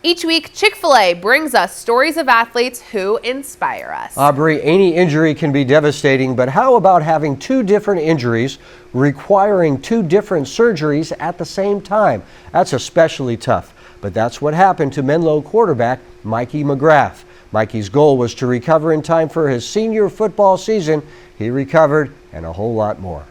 Each week, Chick-FIl-A brings us stories of athletes who inspire us. Aubrey, any injury can be devastating, but how about having two different injuries requiring two different surgeries at the same time? That's especially tough, but that's what happened to Menlo quarterback Mikey McGrath. Mikey's goal was to recover in time for his senior football season. He recovered and a whole lot more.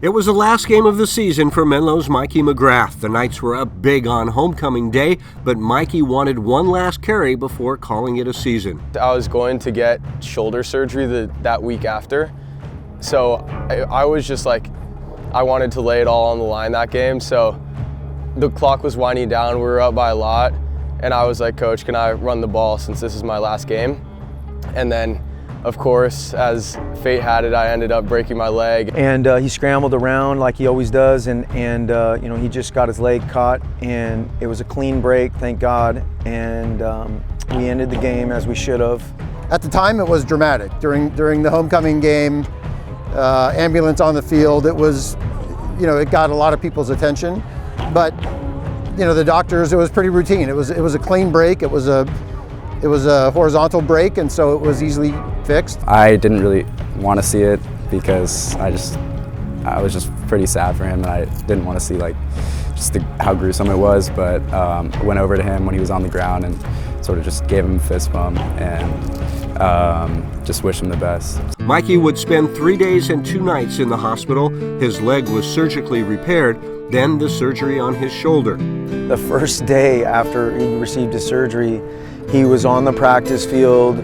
It was the last game of the season for Menlo's Mikey McGrath. The Knights were up big on homecoming day, but Mikey wanted one last carry before calling it a season. I was going to get shoulder surgery that week after, so I was just like, I wanted to lay it all on the line that game. So the clock was winding down, we were up by a lot, and I was like, Coach, can I run the ball since this is my last game? And then, of course, as fate had it, I ended up breaking my leg. And he scrambled around like he always does, and you know, he just got his leg caught, and it was a clean break, thank God, and we ended the game as we should have. At the time, it was dramatic. During the homecoming game, ambulance on the field, it was, you know, it got a lot of people's attention, but you know, the doctors, it was pretty routine. It was a clean break. It was a horizontal break, and so it was easily fixed. I didn't really want to see it because I was just pretty sad for him, and I didn't want to see like just how gruesome it was. But I went over to him when he was on the ground and sort of just gave him a fist bump and just wished him the best. Mikey would spend 3 days and 2 nights in the hospital. His leg was surgically repaired, then the surgery on his shoulder. The first day after he received his surgery, he was on the practice field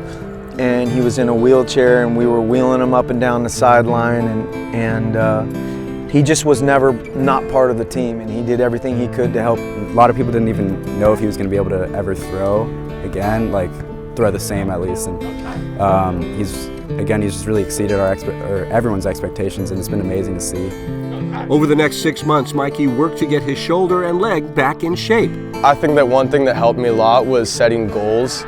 and he was in a wheelchair, and we were wheeling him up and down the sideline, and he just was never not part of the team, and he did everything he could to help. A lot of people didn't even know if he was going to be able to ever throw again, like throw the same at least. And he's just really exceeded everyone's expectations, and it's been amazing to see. Over the next 6 months, Mikey worked to get his shoulder and leg back in shape. I think that one thing that helped me a lot was setting goals,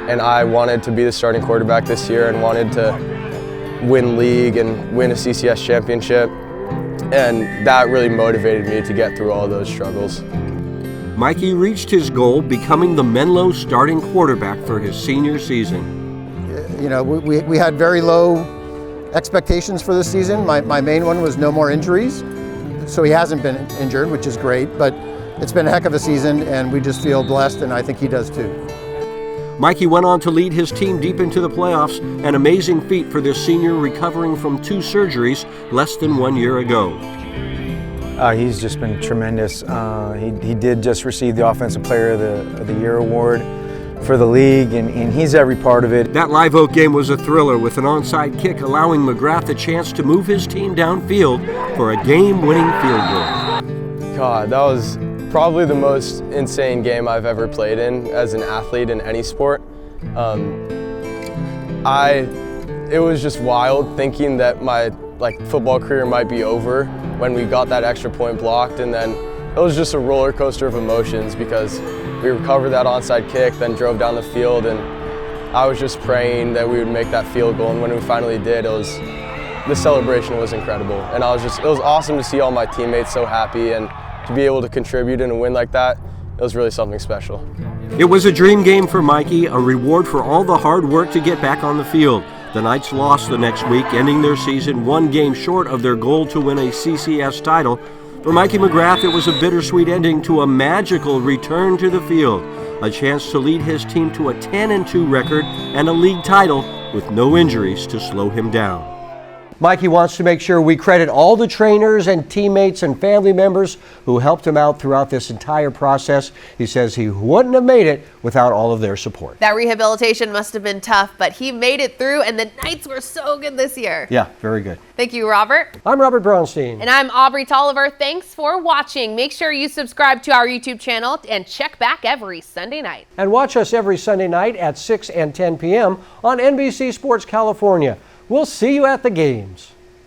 and I wanted to be the starting quarterback this year and wanted to win league and win a CCS championship, and that really motivated me to get through all those struggles. Mikey reached his goal, becoming the Menlo starting quarterback for his senior season. You know, we had very low expectations for this season. My main one was no more injuries, so he hasn't been injured, which is great, but it's been a heck of a season, and we just feel blessed, and I think he does too. Mikey went on to lead his team deep into the playoffs, an amazing feat for this senior recovering from 2 surgeries less than 1 year ago. He's just been tremendous. He did just receive the Offensive Player of the Year award for the league, and he's every part of it. That Live Oak game was a thriller, with an onside kick allowing McGrath a chance to move his team downfield for a game-winning field goal. God, that was probably the most insane game I've ever played in as an athlete in any sport. It was just wild thinking that my football career might be over when we got that extra point blocked, and then it was just a roller coaster of emotions because we recovered that onside kick, then drove down the field, and I was just praying that we would make that field goal, and when we finally did, the celebration was incredible, and it was awesome to see all my teammates so happy, and to be able to contribute in a win like that, it was really something special. It was a dream game for Mikey, a reward for all the hard work to get back on the field. The Knights lost the next week, ending their season 1 game short of their goal to win a CCS title. For Mikey McGrath, it was a bittersweet ending to a magical return to the field, a chance to lead his team to a 10-2 record and a league title with no injuries to slow him down. Mikey wants to make sure we credit all the trainers and teammates and family members who helped him out throughout this entire process. He says he wouldn't have made it without all of their support. That rehabilitation must have been tough, but he made it through, and the Knights were so good this year. Yeah, very good. Thank you, Robert. I'm Robert Braunstein. And I'm Aubrey Tolliver. Thanks for watching. Make sure you subscribe to our YouTube channel and check back every Sunday night. And watch us every Sunday night at 6 and 10 p.m. on NBC Sports California. We'll see you at the games.